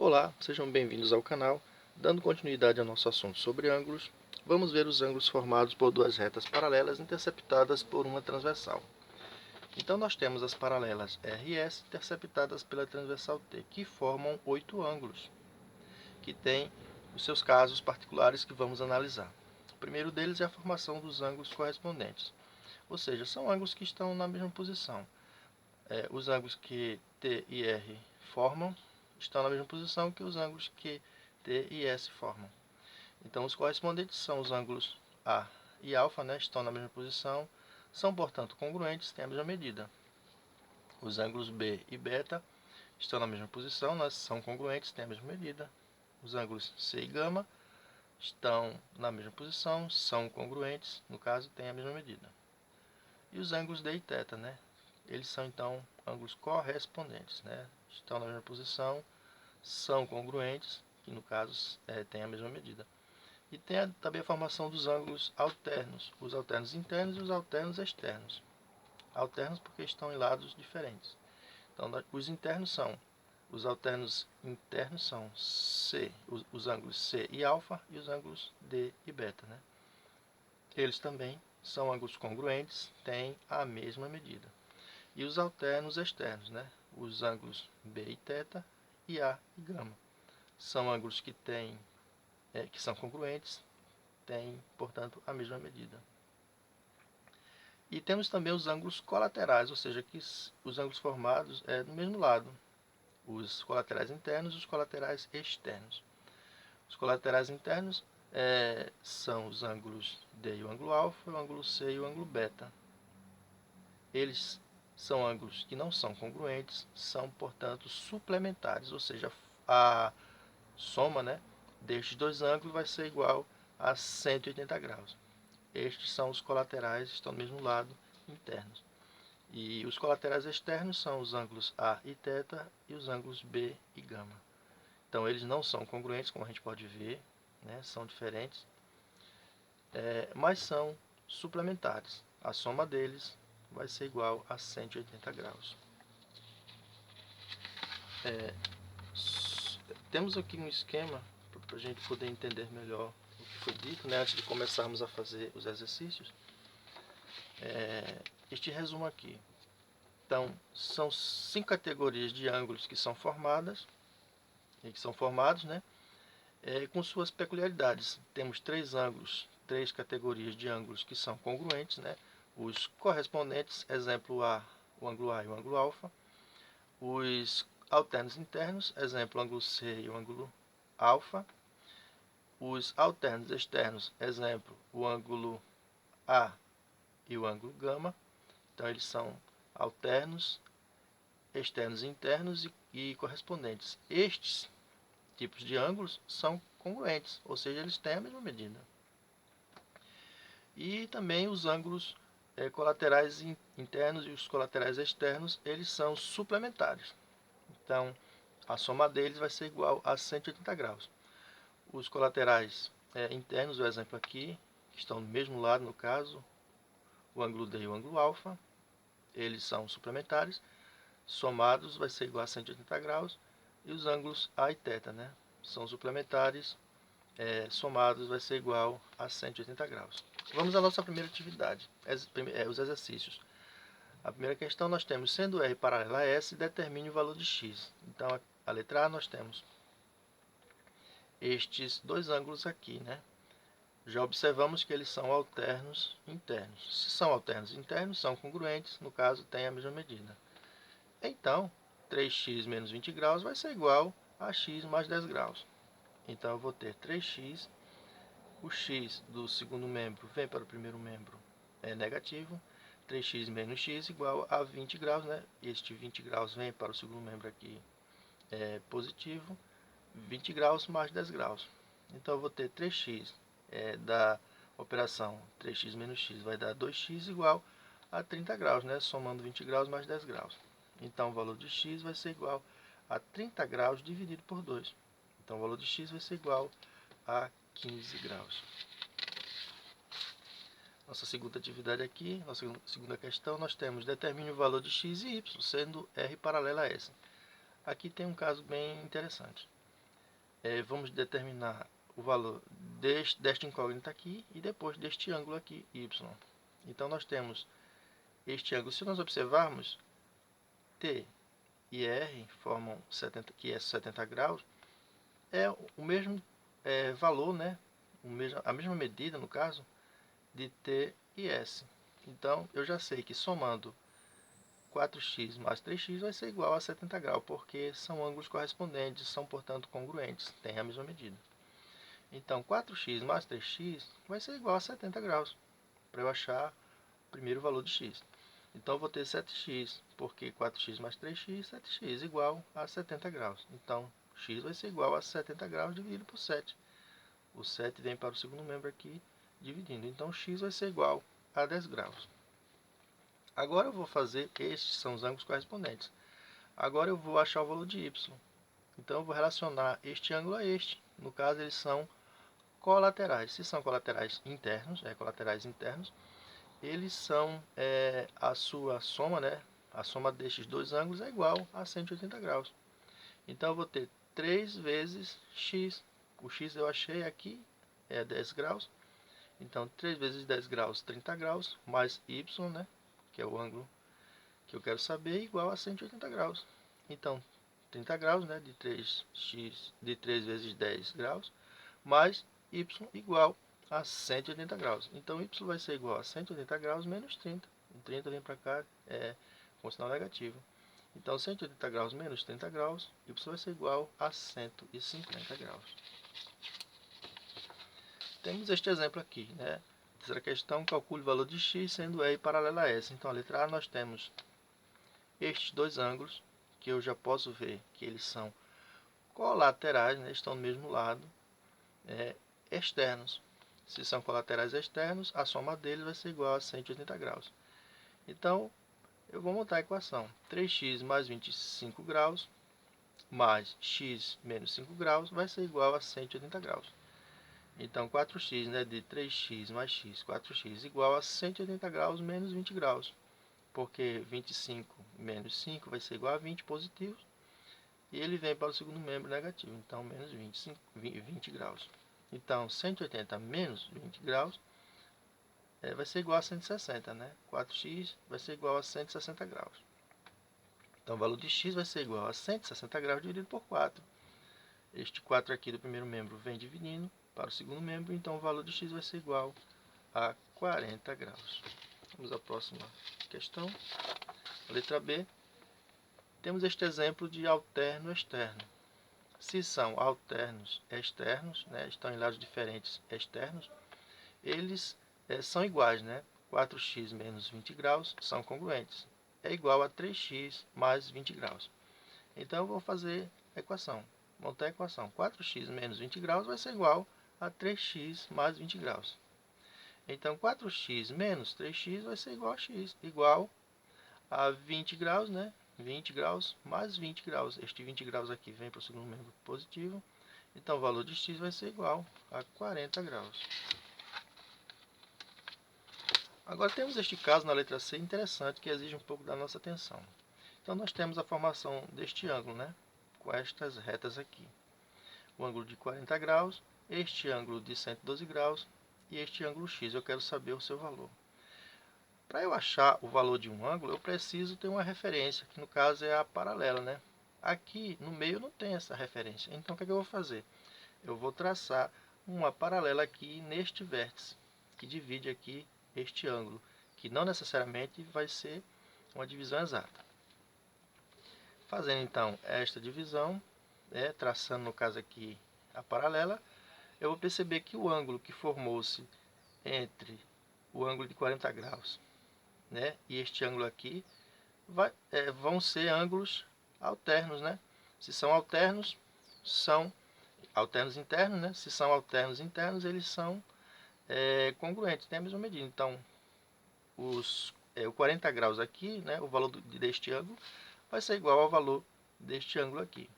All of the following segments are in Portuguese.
Olá, sejam bem-vindos ao canal. Dando continuidade ao nosso assunto sobre ângulos, vamos ver os ângulos formados por duas retas paralelas interceptadas por uma transversal. Então nós temos as paralelas R e S interceptadas pela transversal T, que formam 8 ângulos, que têm os seus casos particulares que vamos analisar. O primeiro deles é a formação dos ângulos correspondentes, ou seja, são ângulos que estão na mesma posição. Os ângulos que T e R formam estão na mesma posição que os ângulos que T e S formam. Então, os correspondentes são os ângulos A e alfa, estão na mesma posição, são, portanto, congruentes, têm a mesma medida. Os ângulos B e beta estão na mesma posição, são congruentes, têm a mesma medida. Os ângulos C e gama estão na mesma posição, são congruentes, no caso, têm a mesma medida. E os ângulos D e θ, eles são, então, ângulos correspondentes, estão na mesma posição, são congruentes, que no caso tem a mesma medida. E tem também a formação dos ângulos alternos, os alternos internos e os alternos externos. Alternos porque estão em lados diferentes. Então, os internos são, os alternos internos são C, os ângulos C e alfa e os ângulos D e beta. Eles também são ângulos congruentes, têm a mesma medida. E os alternos externos, os ângulos B e θ e A e gama. São ângulos que são congruentes, têm, portanto, a mesma medida. E temos também os ângulos colaterais, ou seja, que os ângulos formados do mesmo lado. Os colaterais internos e os colaterais externos. Os colaterais internos são os ângulos D e o ângulo alfa, o ângulo C e o ângulo beta. Eles são ângulos que não são congruentes, são, portanto, suplementares, ou seja, a soma destes dois ângulos vai ser igual a 180 graus. Estes são os colaterais, estão do mesmo lado, internos. E os colaterais externos são os ângulos A e θ e os ângulos B e gama. Então, eles não são congruentes, como a gente pode ver, são diferentes, mas são suplementares. A soma deles vai ser igual a 180 graus. Temos aqui um esquema para a gente poder entender melhor o que foi dito, antes de começarmos a fazer os exercícios. Este resumo aqui. Então, são 5 categorias de ângulos que são formados, com suas peculiaridades. Temos 3 ângulos, 3 categorias de ângulos que são congruentes, os correspondentes, exemplo A, o ângulo A e o ângulo alfa. Os alternos internos, exemplo, o ângulo C e o ângulo alfa. Os alternos externos, exemplo, o ângulo A e o ângulo gama. Então, eles são alternos, externos e internos e correspondentes. Estes tipos de ângulos são congruentes, ou seja, eles têm a mesma medida. E também os ângulos colaterais internos e os colaterais externos, eles são suplementares. Então, a soma deles vai ser igual a 180 graus. Os colaterais internos, o exemplo aqui, que estão do mesmo lado no caso, o ângulo D e o ângulo alfa, eles são suplementares, somados vai ser igual a 180 graus, e os ângulos A e θ, são suplementares, somados vai ser igual a 180 graus. Vamos à nossa primeira atividade, os exercícios. A primeira questão nós temos, sendo R paralela a S, determine o valor de x. Então, a letra A nós temos estes dois ângulos aqui, Já observamos que eles são alternos internos. Se são alternos internos, são congruentes, no caso, têm a mesma medida. Então, 3x menos 20 graus vai ser igual a x mais 10 graus. Então, eu vou ter 3x, o x do segundo membro vem para o primeiro membro, é negativo. 3x menos x igual a 20 graus, Este 20 graus vem para o segundo membro aqui, é positivo. 20 graus mais 10 graus. Então, eu vou ter 3x da operação 3x menos x vai dar 2x igual a 30 graus, somando 20 graus mais 10 graus. Então, o valor de x vai ser igual a 30 graus dividido por 2. Então, o valor de x vai ser igual a 15 graus. Nossa segunda atividade aqui, nossa segunda questão, nós temos determine o valor de x e y, sendo R paralela a S. Aqui tem um caso bem interessante. vamos determinar o valor desta incógnita aqui e depois deste ângulo aqui, y. Então nós temos este ângulo, se nós observarmos, T e R formam 70, que é 70 graus, é o mesmo valor, né? A mesma medida, no caso, de T e S. Então, eu já sei que somando 4x mais 3x vai ser igual a 70 graus, porque são ângulos correspondentes, são, portanto, congruentes, têm a mesma medida. Então, 4x mais 3x vai ser igual a 70 graus, para eu achar o primeiro valor de x. Então, eu vou ter 7x, porque 4x mais 3x, 7x, igual a 70 graus. Então, x vai ser igual a 70 graus dividido por 7. O 7 vem para o segundo membro aqui, dividindo. Então, x vai ser igual a 10 graus. Agora eu vou fazer, estes são os ângulos correspondentes. Agora eu vou achar o valor de y. Então, eu vou relacionar este ângulo a este. No caso, eles são colaterais. Se são colaterais internos, eles são a sua soma, né? A soma destes dois ângulos é igual a 180 graus. Então, eu vou ter 3 vezes x. O x eu achei aqui, é 10 graus. Então, 3 vezes 10 graus, 30 graus, mais y, né? Que é o ângulo que eu quero saber, igual a 180 graus. Então, 30 graus, né? De 3 vezes 10 graus, mais y igual a 180 graus. Então, y vai ser igual a 180 graus menos 30. O 30 vem para cá com sinal negativo. Então, 180 graus menos 30 graus, y vai ser igual a 150 graus. Temos este exemplo aqui, né? Terceira questão, calcule o valor de x sendo E paralela a S. Então, a letra A, nós temos estes dois ângulos, que eu já posso ver que eles são colaterais, né? Estão do mesmo lado, externos. Se são colaterais externos, a soma deles vai ser igual a 180 graus. Então, eu vou montar a equação. 3x mais 25 graus mais x menos 5 graus vai ser igual a 180 graus. Então, 4x, né, de 3x mais x, 4x, igual a 180 graus menos 20 graus. Porque 25 menos 5 vai ser igual a 20 positivo. E ele vem para o segundo membro negativo. Então, menos 20 graus. Então, 180 menos 20 graus vai ser igual a 160, né? 4x vai ser igual a 160 graus. Então, o valor de x vai ser igual a 160 graus dividido por 4. Este 4 aqui do primeiro membro vem dividindo para o segundo membro, então o valor de x vai ser igual a 40 graus. Vamos à próxima questão. A letra B. Temos este exemplo de alterno externo. Se são alternos externos, né, estão em lados diferentes externos, eles são iguais, né? 4x menos 20 graus são congruentes. É igual a 3x mais 20 graus. Então, eu vou fazer a equação. Montar a equação. 4x menos 20 graus vai ser igual a 3x mais 20 graus. Então, 4x menos 3x vai ser igual a x, igual a 20 graus, né? 20 graus mais 20 graus. Este 20 graus aqui vem para o segundo membro positivo. Então, o valor de x vai ser igual a 40 graus. Agora, temos este caso na letra C interessante, que exige um pouco da nossa atenção. Então, nós temos a formação deste ângulo, né? Com estas retas aqui. O ângulo de 40 graus, este ângulo de 112 graus e este ângulo x. Eu quero saber o seu valor. Para eu achar o valor de um ângulo, eu preciso ter uma referência, que no caso é a paralela, né? Aqui no meio não tem essa referência. Então, o que é que eu vou fazer? Eu vou traçar uma paralela aqui neste vértice, que divide aqui este ângulo, que não necessariamente vai ser uma divisão exata. Fazendo então esta divisão, traçando no caso aqui a paralela, eu vou perceber que o ângulo que formou-se entre o ângulo de 40 graus, né, e este ângulo aqui vão ser ângulos alternos, né? Se são alternos internos, né? Se são alternos internos, eles são congruentes, tem a mesma medida. Então, o 40 graus aqui, né, o valor deste ângulo, vai ser igual ao valor deste ângulo aqui.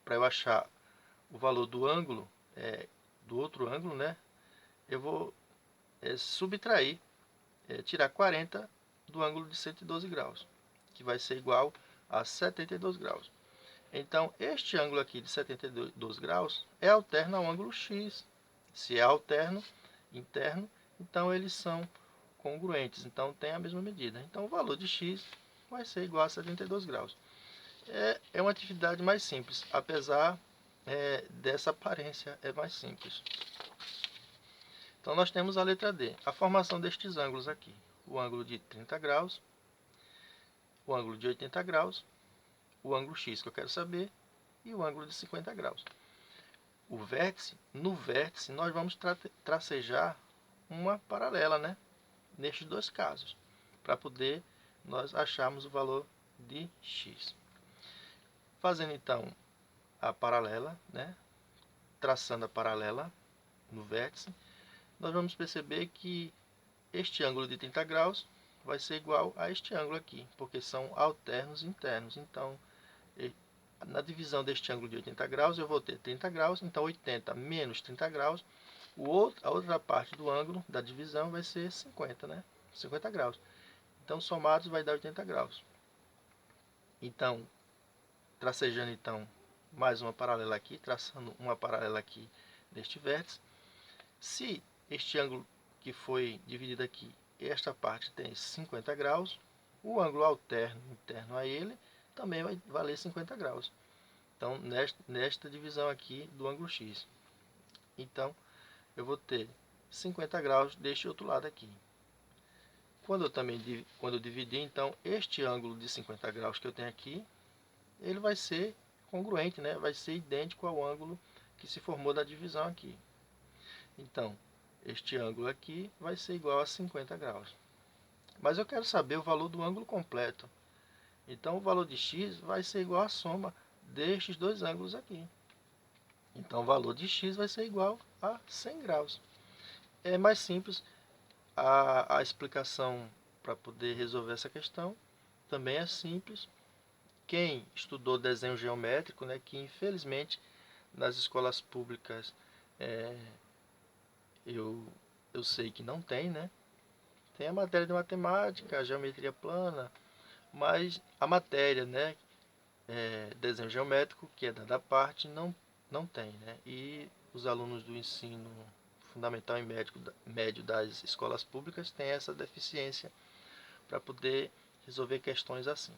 Para eu achar o valor do ângulo, do outro ângulo, né, eu vou subtrair, tirar 40 do ângulo de 112 graus, que vai ser igual a 72 graus. Então, este ângulo aqui de 72 graus é alterno ao ângulo x. Se é alterno, interno, então eles são congruentes, então tem a mesma medida. Então, o valor de x vai ser igual a 72 graus. É uma atividade mais simples, apesar dessa aparência é mais simples. Então, nós temos a letra D, a formação destes ângulos aqui. O ângulo de 30 graus, o ângulo de 80 graus, o ângulo x que eu quero saber e o ângulo de 50 graus. O vértice, no vértice, nós vamos tracejar uma paralela, né? Nestes dois casos, para poder nós acharmos o valor de x. Fazendo então a paralela, né? Traçando a paralela no vértice, nós vamos perceber que este ângulo de 30 graus vai ser igual a este ângulo aqui, porque são alternos internos. Então, na divisão deste ângulo de 80 graus, eu vou ter 30 graus, então 80 menos 30 graus, a outra parte do ângulo da divisão vai ser 50, né? 50 graus. Então, somados vai dar 80 graus. Então, tracejando então mais uma paralela aqui, traçando uma paralela aqui neste vértice. Se este ângulo que foi dividido aqui, esta parte tem 50 graus, o ângulo alterno interno a ele também vai valer 50 graus. Então, nesta divisão aqui do ângulo x. Então, eu vou ter 50 graus deste outro lado aqui. Quando eu dividir, então, este ângulo de 50 graus que eu tenho aqui, ele vai ser congruente, né? Vai ser idêntico ao ângulo que se formou da divisão aqui. Então, este ângulo aqui vai ser igual a 50 graus. Mas eu quero saber o valor do ângulo completo. Então, o valor de x vai ser igual à soma destes dois ângulos aqui. Então, o valor de x vai ser igual a 100 graus. É mais simples a explicação para poder resolver essa questão. Também é simples. Quem estudou desenho geométrico, né, que infelizmente nas escolas públicas eu sei que não tem, né? Tem a matéria de matemática, a geometria plana, mas a matéria, né, desenho geométrico, que é dada à parte, não tem, né? E os alunos do ensino fundamental e médio das escolas públicas têm essa deficiência para poder resolver questões assim.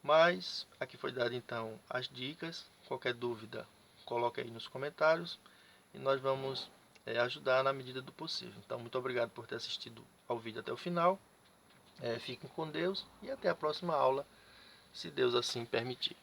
Mas aqui foi dado então as dicas. Qualquer dúvida, coloque aí nos comentários e nós vamos ajudar na medida do possível. Então, muito obrigado por ter assistido ao vídeo até o final. Fiquem com Deus e até a próxima aula, se Deus assim permitir.